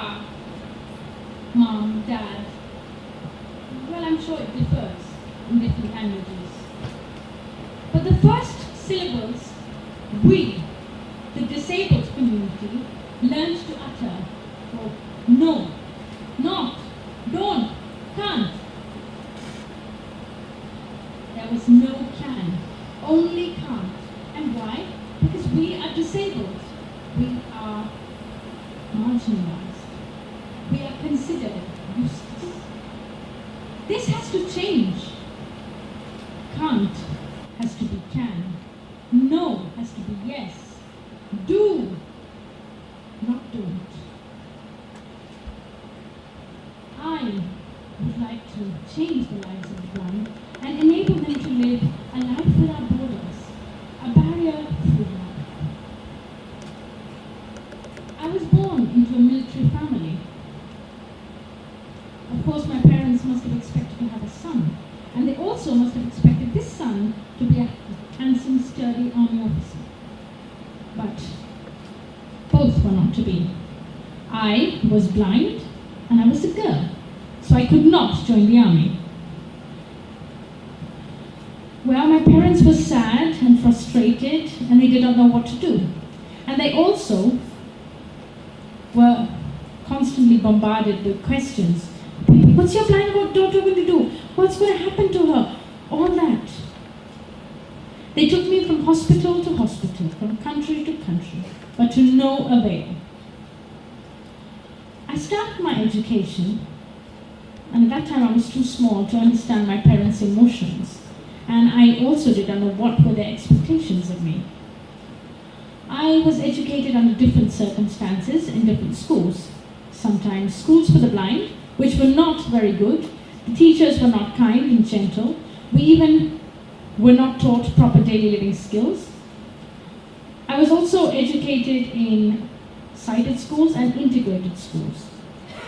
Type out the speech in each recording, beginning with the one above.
Pa, Mom, Dad. Well, I'm sure it differs in different languages. But the first syllables we, the disabled community, learned to utter were no, not, don't, can't. There was no can, only can't. And why? Because we are disabled. We are marginalized. We are considered useless. This has to change. Can't has to be can. No has to be yes. Do, not don't. I would like to change the lives of the blind and enable them to live a life without borders, a barrier-free life. I was born into a military family. Of course, my parents must have expected to have a son, and they also must have expected this son to be a handsome, sturdy army officer. But both were not to be. I was blind, and I was a girl, so I could not join the army. Well, my parents were sad and frustrated, and they did not know what to do. And they also were constantly bombarded with questions. What's your blind daughter going to do? What's going to happen to her? All that. They took me from hospital to hospital, from country to country, but to no avail. I started my education, and at that time I was too small to understand my parents' emotions, and I also did not know what were their expectations of me. I was educated under different circumstances in different schools. Sometimes schools for the blind, which were not very good. The teachers were not kind and gentle. We even were not taught proper daily living skills. I was also educated in sighted schools and integrated schools.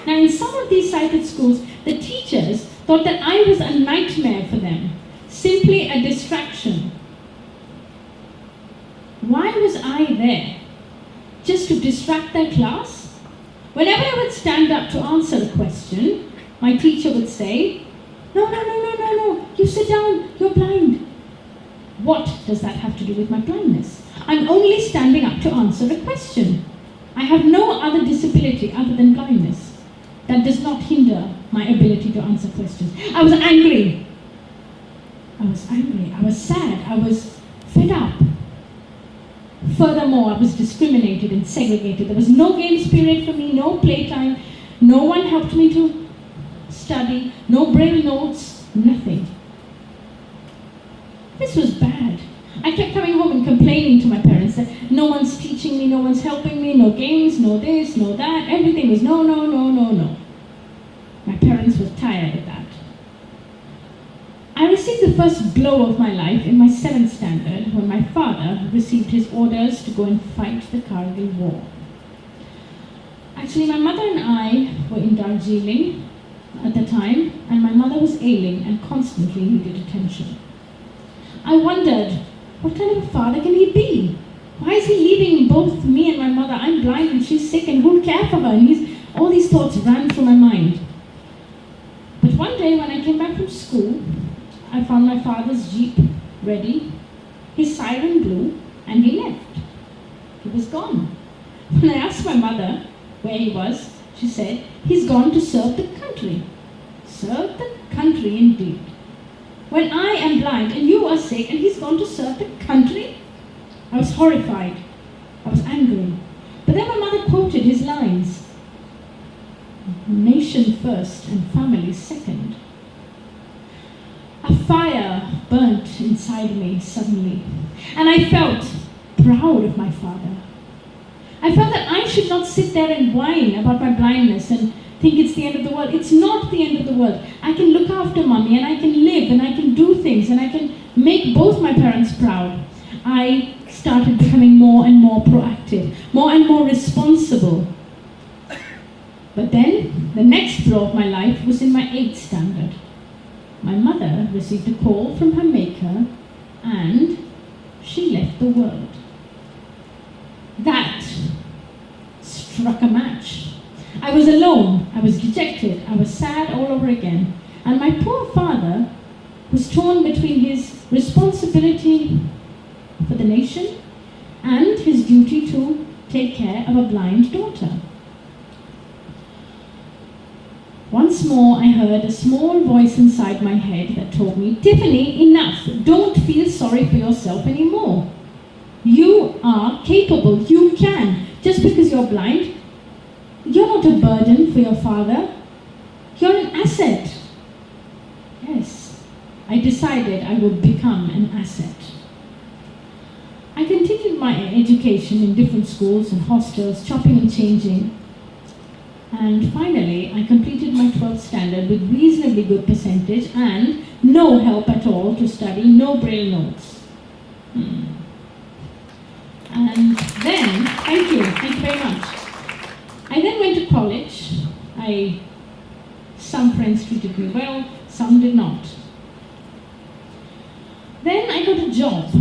Now, in some of these sighted schools, the teachers thought that I was a nightmare for them, simply a distraction. Why was I there? Just to distract their class? Whenever I would stand up to answer a question, my teacher would say, no, you sit down, you're blind. What does that have to do with my blindness? I'm only standing up to answer a question. I have no other disability other than blindness. That does not hinder my ability to answer questions. I was angry. I was sad. I was fed up. Furthermore, I was discriminated and segregated. There was no games period for me, no playtime. No one helped me to study, no braille notes, nothing. This was bad. I kept coming home and complaining to my parents that no one's teaching me, no one's helping me, no games, no this, no that. Everything was no. My parents were tired of that. I received the first blow of my life in my 7th standard when my father received his orders to go and fight the Kargil War. Actually, my mother and I were in Darjeeling at the time, and my mother was ailing and constantly needed attention. I wondered, what kind of a father can he be? Why is he leaving both me and my mother? I'm blind and she's sick, and who'll care for her? And all these thoughts ran through my mind. But one day when I came back from school, I found my father's jeep ready, his siren blew, and he left. He was gone. When I asked my mother where he was, she said, he's gone to serve the country. Serve the country indeed. When I am blind and you are sick and he's gone to serve the country? I was horrified. I was angry. But then my mother quoted his lines. Nation first and family second. A fire burnt inside me suddenly, and I felt proud of my father. I felt that I should not sit there and whine about my blindness and think it's the end of the world. It's not the end of the world. I can look after mommy, and I can live, and I can do things, and I can make both my parents proud. I started becoming more and more proactive, more and more responsible. But then, the next blow of my life was in my 8th standard. My mother received a call from her maker, and she left the world. That struck a match. I I was alone, I was dejected, I was sad all over again. And my poor father was torn between his responsibility for the nation and his duty to take care of a blind daughter. Once more, I heard a small voice inside my head that told me, Tiffany, enough. Don't feel sorry for yourself anymore. You are capable. You can. Just because you're blind, you're not a burden for your father. You're an asset. Yes, I decided I would become an asset. I continued my education in different schools and hostels, chopping and changing. And finally, I completed my 12th standard with reasonably good percentage and no help at all to study, no braille notes. And then, thank you very much. I then went to college. Some friends treated me well, some did not. Then I got a job.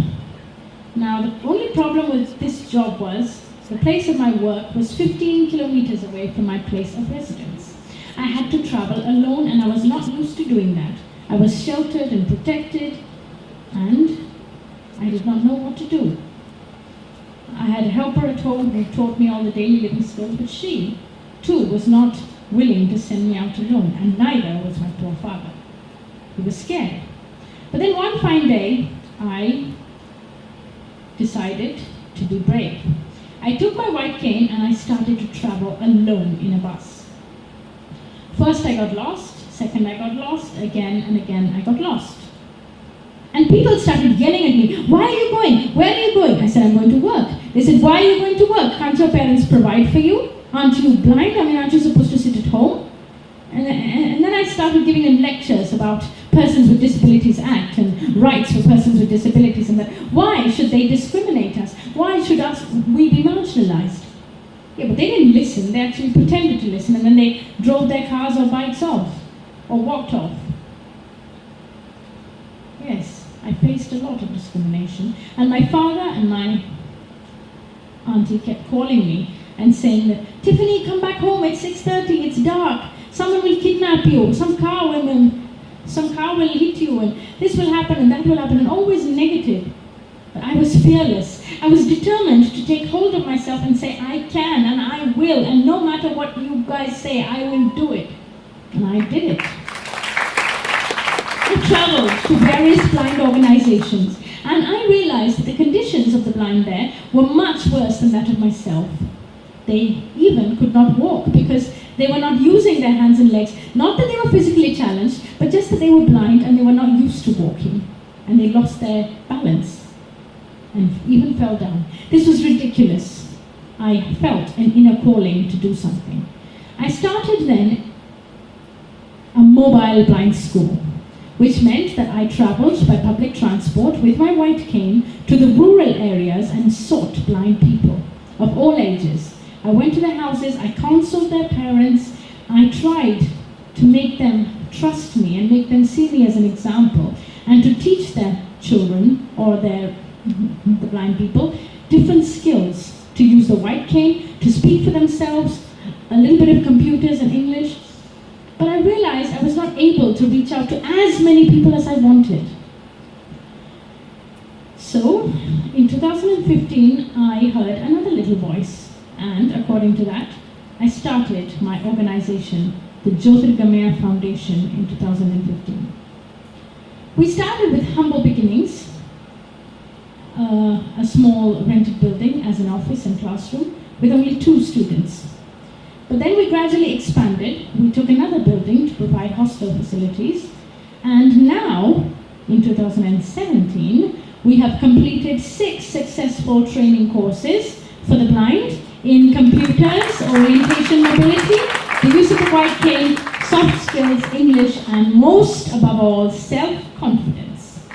Now, the only problem with this job was the place of my work was 15 kilometers away from my place of residence. I had to travel alone and I was not used to doing that. I was sheltered and protected and I did not know what to do. I had a helper at home who taught me all the daily living skills, but she, too, was not willing to send me out alone, and neither was my poor father. He was scared. But then one fine day, I decided to be brave. I took my white cane and I started to travel alone in a bus. First I got lost, second I got lost, again and again I got lost. And people started yelling at me, why are you going? Where are you going? I said, I'm going to work. They said, why are you going to work? Can't your parents provide for you? Aren't you blind? Aren't you supposed to sit at home? And then I started giving them lectures about Persons with Disabilities Act and rights for persons with disabilities and that. Why should they discriminate us? Why should we be marginalized? Yeah, but they didn't listen. They actually pretended to listen and then they drove their cars or bikes off or walked off. Yes, I faced a lot of discrimination. And my father and my auntie kept calling me and saying that, Tiffany, come back home, it's 6:30, it's dark. Someone will kidnap you, some car will hit you, and this will happen and that will happen, and always negative. But I was fearless. I was determined to take hold of myself and say, I can and I will, and no matter what you guys say, I will do it. And I did it. I traveled to various blind organizations, and I realized that the conditions of the blind there were much worse than that of myself. They even could not walk because they were not using their hands and legs. Not that they were physically challenged, but just that they were blind and they were not used to walking. And they lost their balance and even fell down. This was ridiculous. I felt an inner calling to do something. I started then a mobile blind school, which meant that I traveled by public transport with my white cane to the rural areas and sought blind people of all ages. I went to their houses, I counseled their parents, I tried to make them trust me and make them see me as an example, and to teach their children or the blind people different skills, to use the white cane, to speak for themselves, a little bit of computers and English. But I realized I was not able to reach out to as many people as I wanted. So, in 2015, I heard another little voice. And according to that, I started my organization, the Jyothirgamaya Foundation, in 2015. We started with humble beginnings, a small rented building as an office and classroom with only 2 students. But then we gradually expanded. We took another building to provide hostel facilities. And now, in 2017, we have completed 6 successful training courses for the blind in computers, orientation mobility, the use of the white cane, soft skills, English, and most above all, self-confidence.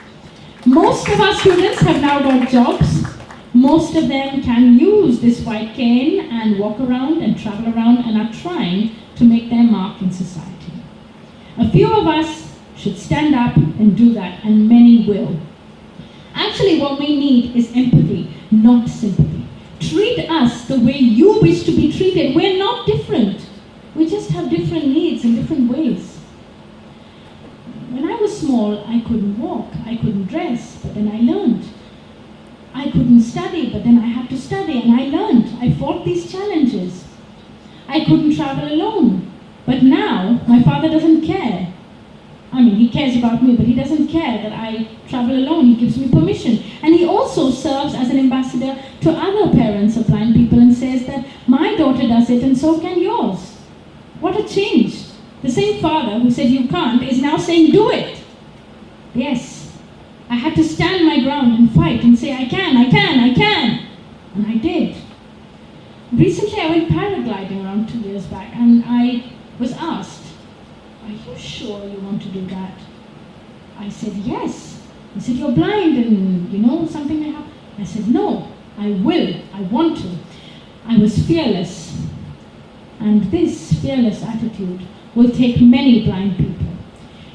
Most of our students have now got jobs. Most of them can use this white cane and walk around and travel around and are trying to make their mark in society. A few of us should stand up and do that, and many will. Actually, what we need is empathy, not sympathy. Treat us the way you wish to be treated. We're not different. have different needs in different ways. When I was small, I couldn't walk, I couldn't dress, but then I learned. I couldn't study, but then I had to study, and I learned. I fought these challenges. I couldn't travel alone, but now my father doesn't care. I mean, he cares about me, but he doesn't care that I travel alone. He gives me permission. And he also serves as an ambassador to other parents of blind people and says that my daughter does it and so can yours. What a change. The same father who said you can't is now saying do it. Yes, I had to stand my ground and fight and say I can. And I did. Recently I went paragliding around 2 years back and I was asked, are you sure you want to do that? I said, yes. He said, you're blind and something may happen. I said, no, I will. I want to. I was fearless. And this fearless attitude will take many blind people.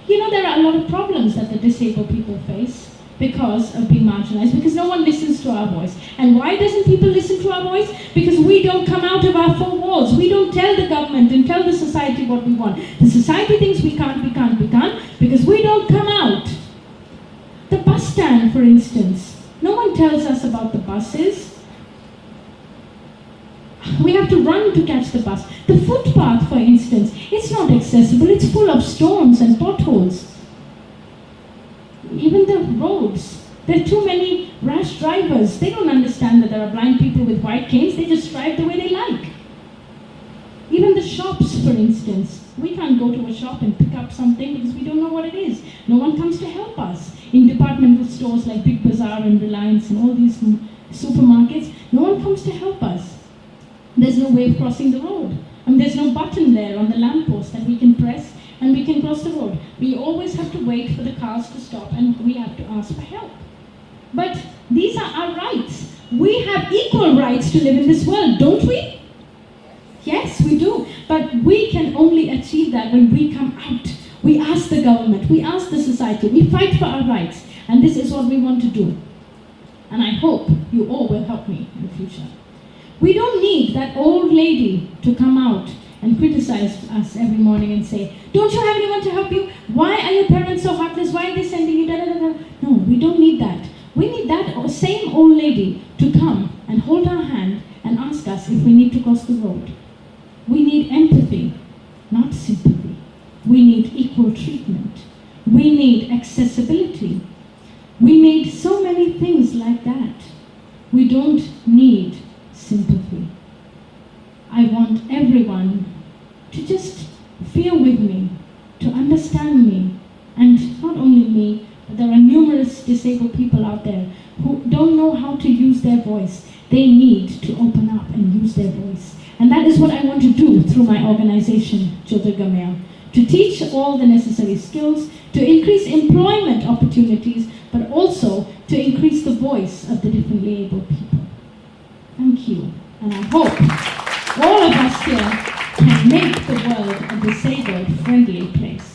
There are a lot of problems that the disabled people face because of being marginalized, because no one listens to our voice. And why doesn't people listen to our voice? Because we don't come out of our four walls. We don't tell the government and tell the society what we want. The society thinks we can't, because we don't come out. The bus stand, for instance. No one tells us about the buses. We have to run to catch the bus. The footpath, for instance, it's not accessible. It's full of stones and potholes. Even the roads. There are too many rash drivers. They don't understand that there are blind people with white canes. They just drive the way they like. Even the shops, for instance. We can't go to a shop and pick up something because we don't know what it is. No one comes to help us. In departmental stores like Big Bazaar and Reliance and all these supermarkets, no one comes to help us. There's no way of crossing the road. There's no button there on the lamppost that we can press and we can cross the road. We always have to wait for the cars to stop and we have to ask for help. But these are our rights. We have equal rights to live in this world, don't we? Yes, we do. But we can only achieve that when we come out. We ask the government, we ask the society, we fight for our rights. And this is what we want to do. And I hope you all will help me in the future. We don't need that old lady to come out and criticize us every morning and say, don't you have anyone to help you? Why are your parents so heartless? Why are they sending you? No, we don't need that. We need that same old lady to come and hold our hand and ask us if we need to cross the road. We need empathy, not sympathy. We need equal treatment. We need accessibility. We need so many things like that. We don't need sympathy. I want everyone to just feel with me, to understand me, and not only me, but there are numerous disabled people out there who don't know how to use their voice. They need to open up and use their voice. And that is what I want to do through my organization, Jyothirgamaya, to teach all the necessary skills, to increase employment opportunities, but also to increase the voice of the differently able people. Thank you. And I hope all of us here can make the world a disabled-friendly place.